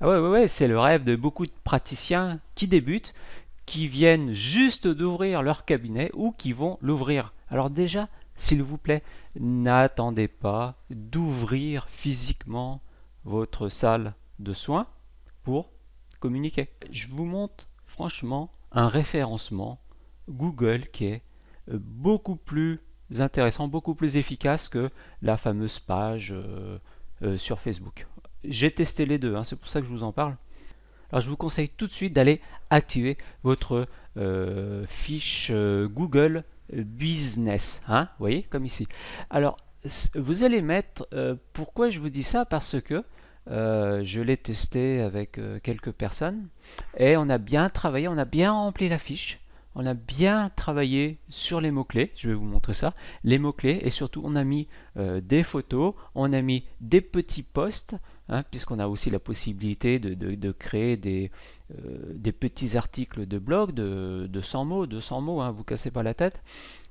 Ah ouais, ouais, ouais, c'est le rêve de beaucoup de praticiens qui débutent, qui viennent juste d'ouvrir leur cabinet ou qui vont l'ouvrir. Alors déjà, s'il vous plaît, n'attendez pas d'ouvrir physiquement votre salle de soins pour communiquer. Je vous montre franchement un référencement Google qui est beaucoup plus intéressant, beaucoup plus efficace que la fameuse page sur Facebook. J'ai testé les deux, hein, c'est pour ça que je vous en parle. Alors je vous conseille tout de suite d'aller activer votre fiche Google Business, hein, vous voyez, comme ici. Alors vous allez mettre, pourquoi je vous dis ça? Parce que je l'ai testé avec quelques personnes et on a bien travaillé, on a bien rempli la fiche. On a bien travaillé sur les mots-clés, je vais vous montrer ça, les mots-clés, et surtout on a mis des photos, on a mis des petits posts, hein, puisqu'on a aussi la possibilité de créer des petits articles de blog de 100 mots, 200 mots, hein, vous cassez pas la tête,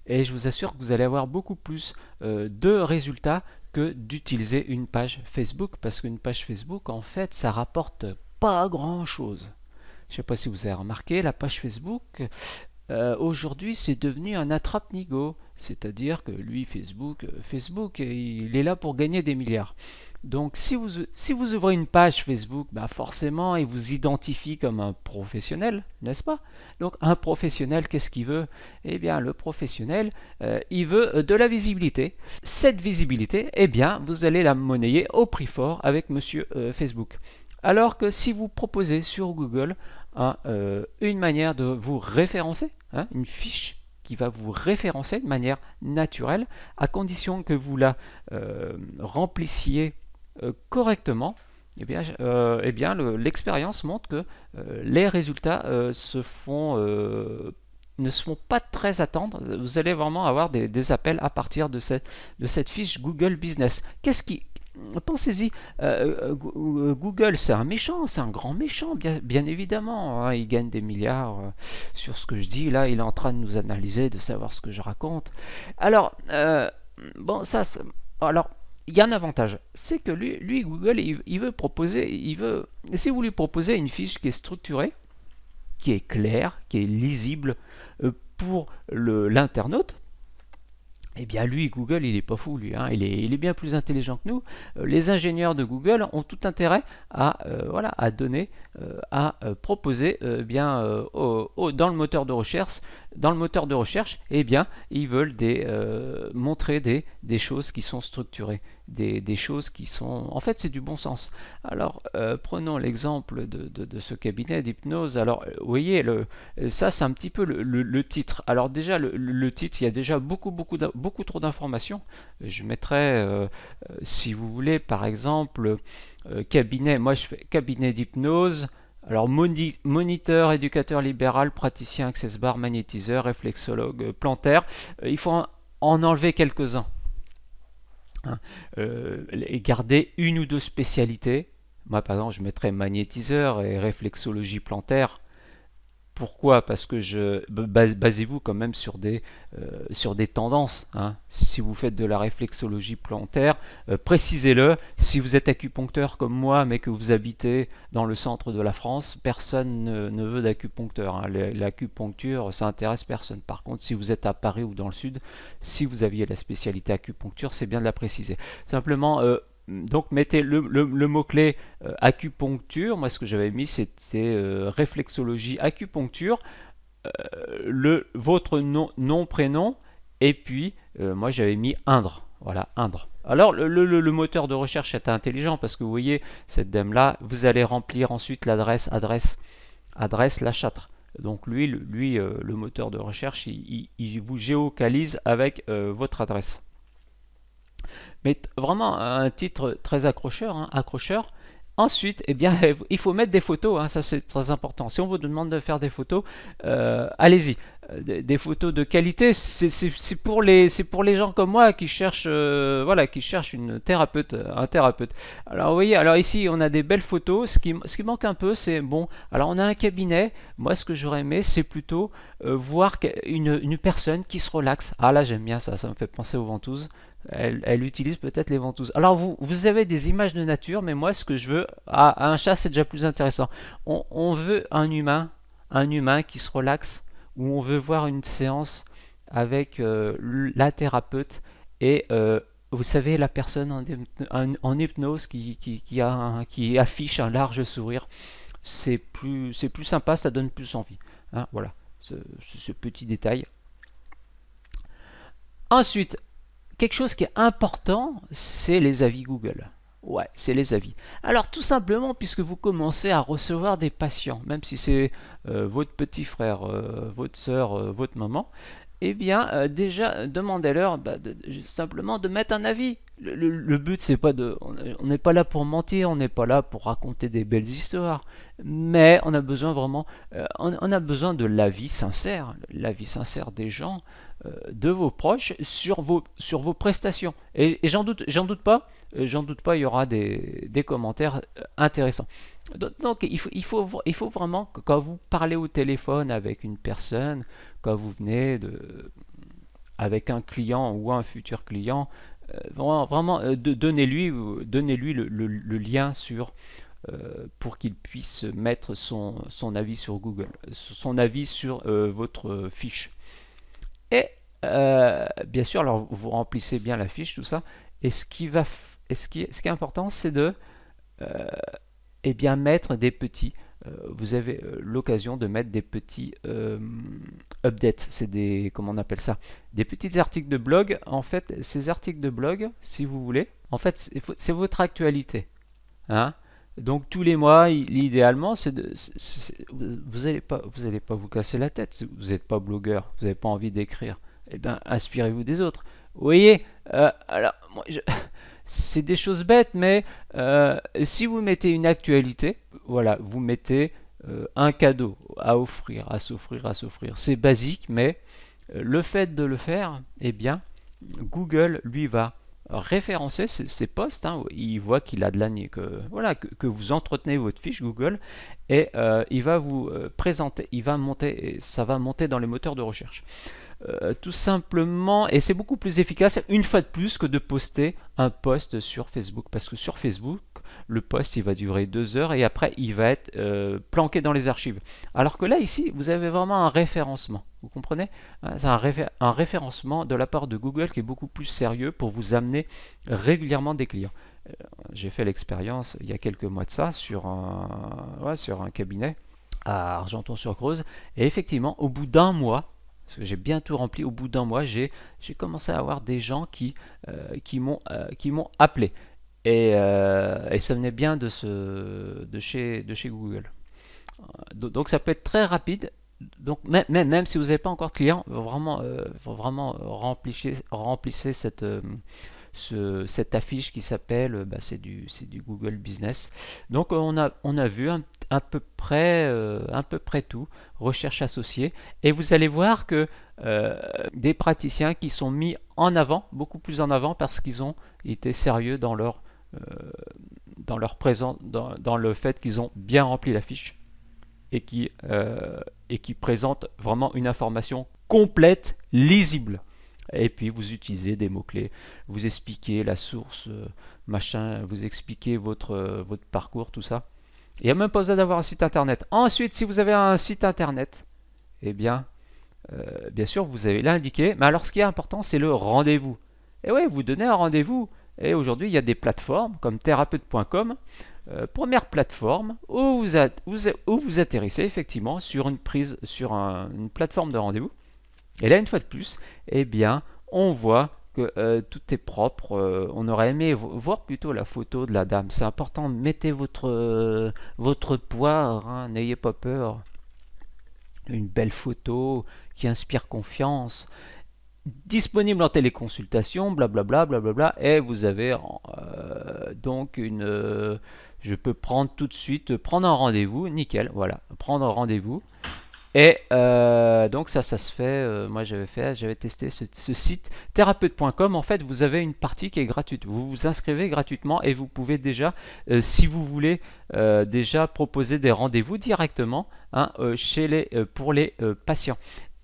et je vous assure que vous allez avoir beaucoup plus de résultats que d'utiliser une page Facebook, parce qu'une page Facebook, en fait, ça rapporte pas grand-chose. Je ne sais pas si vous avez remarqué, la page Facebook, aujourd'hui, c'est devenu un attrape-nigo. C'est-à-dire que lui, Facebook, il est là pour gagner des milliards. Donc, si vous ouvrez une page Facebook, bah forcément, il vous identifie comme un professionnel, n'est-ce pas? Donc, un professionnel, qu'est-ce qu'il veut? Eh bien, le professionnel, il veut de la visibilité. Cette visibilité, eh bien, vous allez la monnayer au prix fort avec Monsieur Facebook. Alors que si vous proposez sur Google une manière de vous référencer, hein, une fiche qui va vous référencer de manière naturelle, à condition que vous la remplissiez correctement, eh bien l'expérience montre que les résultats ne se font pas très attendre. Vous allez vraiment avoir des appels à partir de cette fiche Google Business. Pensez-y, Google c'est un méchant, c'est un grand méchant, bien évidemment, hein, il gagne des milliards sur ce que je dis, là il est en train de nous analyser, de savoir ce que je raconte. Alors, bon, alors, il y a un avantage, c'est que lui Google, il veut proposer, si vous lui proposez une fiche qui est structurée, qui est claire, qui est lisible pour l'internaute, eh bien lui, Google, il n'est pas fou, lui, hein. Il est bien plus intelligent que nous. Les ingénieurs de Google ont tout intérêt voilà, à donner, proposer dans le moteur de recherche, eh bien, ils veulent montrer des choses qui sont structurées, des choses qui sont... En fait, c'est du bon sens. Alors, prenons l'exemple de ce cabinet d'hypnose. Alors, vous voyez, ça, c'est un petit peu le titre. Alors déjà, le titre, il y a déjà beaucoup trop d'informations. Je mettrais, si vous voulez, par exemple, cabinet. Moi, je fais cabinet d'hypnose. Alors, moniteur, éducateur libéral, praticien, access bar, magnétiseur, réflexologue plantaire. Il faut en enlever quelques-uns. Hein. Et garder une ou deux spécialités. Moi, par exemple, je mettrais magnétiseur et réflexologie plantaire. Pourquoi? Parce que basez-vous quand même sur des tendances, hein. Si vous faites de la réflexologie plantaire, précisez-le. Si vous êtes acupuncteur comme moi, mais que vous habitez dans le centre de la France, personne ne veut d'acupuncteur, hein. L'acupuncture, ça intéresse personne. Par contre, si vous êtes à Paris ou dans le sud, si vous aviez la spécialité acupuncture, c'est bien de la préciser. Simplement, donc mettez le mot-clé acupuncture. Moi ce que j'avais mis c'était réflexologie acupuncture, votre nom, prénom, et puis moi j'avais mis Indre. Voilà, Indre. Alors le moteur de recherche est intelligent parce que vous voyez cette dame là, vous allez remplir ensuite l'adresse, La Châtre. Donc le moteur de recherche il vous géocalise avec votre adresse. Mais vraiment un titre très accrocheur, hein, accrocheur. Ensuite, eh bien, il faut mettre des photos, hein, ça c'est très important. Si on vous demande de faire des photos, allez-y. Des photos de qualité, c'est pour les gens comme moi qui cherchent, voilà, qui cherchent un thérapeute. Alors vous voyez, alors ici on a des belles photos. Ce qui manque un peu, c'est bon. Alors on a un cabinet. Moi, ce que j'aurais aimé, c'est plutôt voir une personne qui se relaxe. Ah là, j'aime bien ça. Ça me fait penser aux ventouses. Elle utilise peut-être les ventouses. Alors vous avez des images de nature, mais moi ce que je veux, un chat c'est déjà plus intéressant. On veut un humain qui se relaxe, où on veut voir une séance avec la thérapeute et vous savez la personne en hypnose qui affiche un large sourire. C'est plus sympa, ça donne plus envie. Hein, voilà, ce petit détail. Ensuite, quelque chose qui est important, c'est les avis Google. Ouais, c'est les avis. Alors tout simplement, puisque vous commencez à recevoir des patients, même si c'est votre petit frère, votre soeur, votre maman, eh bien déjà demandez-leur simplement de mettre un avis. Le but, c'est pas de, on n'est pas là pour mentir, on n'est pas là pour raconter des belles histoires, mais on a besoin vraiment, on a besoin de l'avis sincère des gens, de vos proches sur vos prestations. Et j'en doute pas, il y aura des commentaires intéressants. Donc il faut vraiment que quand vous parlez au téléphone avec une personne, quand vous venez avec un client ou un futur client, vraiment donnez-lui le lien pour qu'il puisse mettre son avis sur Google, son avis sur votre fiche. Et bien sûr, alors vous remplissez bien la fiche, tout ça. Et ce qui est important, c'est de eh bien, mettre des petits. Vous avez l'occasion de mettre des petits updates. C'est des, comment on appelle ça? Des petits articles de blog. En fait, ces articles de blog, si vous voulez, en fait, c'est votre actualité. Hein. Donc tous les mois, idéalement, vous n'allez pas vous casser la tête. Vous n'êtes pas blogueur, vous n'avez pas envie d'écrire. Eh bien, inspirez-vous des autres. Vous voyez, alors, c'est des choses bêtes, mais si vous mettez une actualité, voilà, vous mettez un cadeau à offrir, à s'offrir. C'est basique, mais le fait de le faire, eh bien, Google, lui, va référencer ces posts, hein, il voit qu'il a de l'année, que vous entretenez votre fiche Google, et il va vous présenter, ça va monter dans les moteurs de recherche. Tout simplement, et c'est beaucoup plus efficace une fois de plus que de poster un post sur Facebook, parce que sur Facebook, le post il va durer 2 heures et après il va être planqué dans les archives. Alors que là ici, vous avez vraiment un référencement, vous comprenez? C'est un référencement de la part de Google qui est beaucoup plus sérieux pour vous amener régulièrement des clients. J'ai fait l'expérience il y a quelques mois de ça sur un cabinet à Argenton-sur-Creuse, et effectivement au bout d'un mois, parce que j'ai bien tout rempli, au bout d'un mois, j'ai commencé à avoir des gens qui m'ont appelé. Et ça venait bien de chez Google. Donc ça peut être très rapide. Donc même si vous n'avez pas encore de clients, vraiment remplissez cette affiche qui s'appelle, c'est du Google Business. Donc on a vu à peu près tout, recherche associée, et vous allez voir que des praticiens qui sont mis en avant, beaucoup plus en avant, parce qu'ils ont été sérieux dans leur présence, dans le fait qu'ils ont bien rempli la fiche et qui présentent vraiment une information complète, lisible. Et puis vous utilisez des mots-clés, vous expliquez la source, machin, vous expliquez votre parcours, tout ça. Il n'y a même pas besoin d'avoir un site internet. Ensuite, si vous avez un site internet, eh bien sûr, vous avez l'indiqué. Mais alors, ce qui est important, c'est le rendez-vous. Et oui, vous donnez un rendez-vous. Et aujourd'hui, il y a des plateformes comme thérapeute.com, première plateforme où vous atterrissez effectivement sur une plateforme de rendez-vous. Et là, une fois de plus, eh bien, on voit que tout est propre. On aurait aimé voir plutôt la photo de la dame. C'est important, mettez votre poire, hein, n'ayez pas peur. Une belle photo qui inspire confiance. Disponible en téléconsultation, blablabla, blablabla. Et vous avez donc je peux prendre un rendez-vous, nickel, voilà, prendre un rendez-vous. Et donc ça se fait, moi j'avais testé ce site thérapeute.com. En fait, vous avez une partie qui est gratuite. Vous vous inscrivez gratuitement et vous pouvez déjà, si vous voulez, déjà proposer des rendez-vous directement, hein, pour les patients.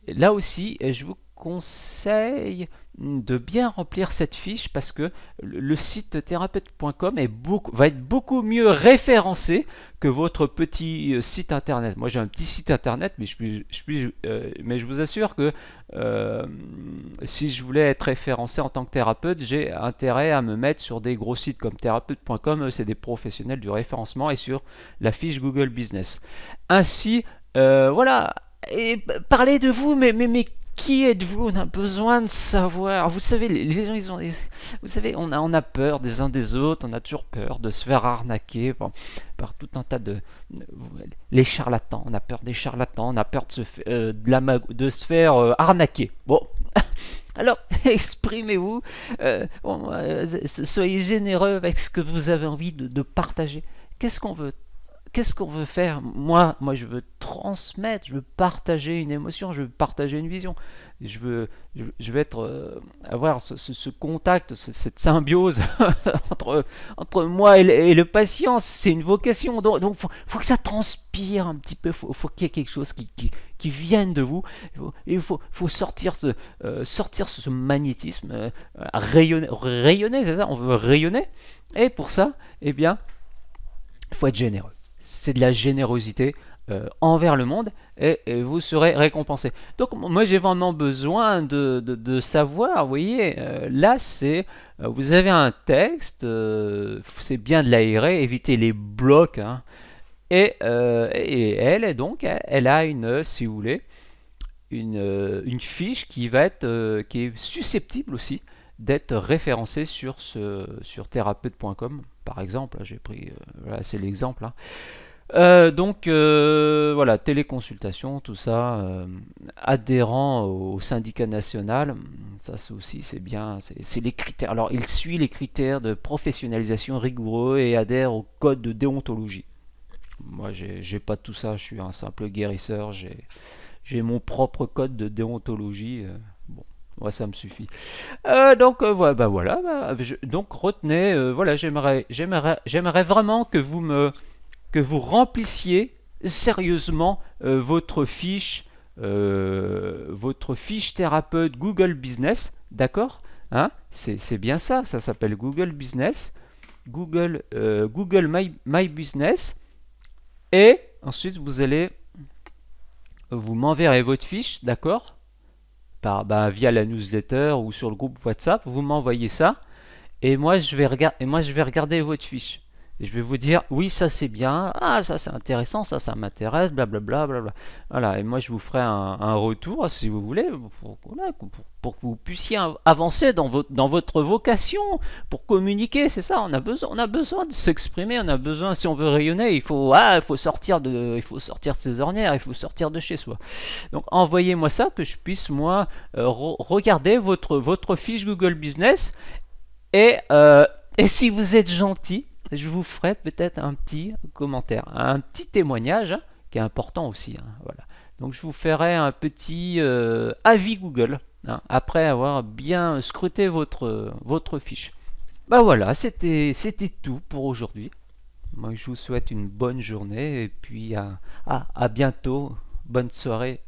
Là aussi, je vous conseille de bien remplir cette fiche parce que le site thérapeute.com va être beaucoup mieux référencé que votre petit site internet. Moi j'ai un petit site internet, mais mais je vous assure que si je voulais être référencé en tant que thérapeute, j'ai intérêt à me mettre sur des gros sites comme thérapeute.com. C'est des professionnels du référencement, et sur la fiche Google Business. Ainsi, voilà. Et parlez de vous, mais qui êtes-vous? On a besoin de savoir. Vous savez, les gens, vous savez, on a peur des uns des autres. On a toujours peur de se faire arnaquer par tout un tas les charlatans. On a peur des charlatans. On a peur de se faire arnaquer. Bon. Alors, exprimez-vous, soyez généreux avec ce que vous avez envie de partager. Qu'est-ce qu'on veut faire? Moi, je veux transmettre, je veux partager une émotion, je veux partager une vision. Je veux avoir ce contact, cette symbiose entre moi et le patient. C'est une vocation. Donc faut que ça transpire un petit peu. Faut qu'il y ait quelque chose qui vienne de vous. Il faut sortir ce magnétisme, rayonner, c'est ça. On veut rayonner. Et pour ça, eh bien, il faut être généreux. C'est de la générosité envers le monde, et vous serez récompensé. Donc moi j'ai vraiment besoin de savoir, vous voyez, là vous avez un texte, c'est bien de l'aérer, éviter les blocs, hein, et elle a si vous voulez, une fiche qui est susceptible aussi d'être référencée sur thérapeute.com, par exemple. J'ai pris, voilà, c'est l'exemple, hein. Donc voilà, téléconsultation, tout ça, adhérent au syndicat national, ça c'est bien, c'est les critères. Alors il suit les critères de professionnalisation rigoureux et adhère au code de déontologie. Moi j'ai pas tout ça, je suis un simple guérisseur, j'ai mon propre code de déontologie. Bon, moi ça me suffit. Donc voilà, donc retenez, voilà, j'aimerais vraiment que vous remplissiez sérieusement votre fiche thérapeute Google Business, d'accord, hein, c'est bien ça s'appelle Google Business, Google My Business, et ensuite vous m'enverrez votre fiche, d'accord, via la newsletter ou sur le groupe WhatsApp, vous m'envoyez ça, et moi je vais regarder votre fiche. Et je vais vous dire, oui, ça c'est bien, ça c'est intéressant, ça m'intéresse, blablabla, blablabla. Voilà, et moi je vous ferai un retour, si vous voulez, pour que vous puissiez avancer dans votre vocation, pour communiquer, c'est ça, on a besoin de s'exprimer, on a besoin, si on veut rayonner, il faut sortir de ses ornières, il faut sortir de chez soi. Donc envoyez-moi ça, que je puisse, moi, regarder votre fiche Google Business, et si vous êtes gentil, je vous ferai peut-être un petit commentaire, un petit témoignage, hein, qui est important aussi, hein, voilà. Donc je vous ferai un petit avis Google, hein, après avoir bien scruté votre fiche. Voilà, c'était tout pour aujourd'hui. Moi je vous souhaite une bonne journée, et puis à bientôt. Bonne soirée.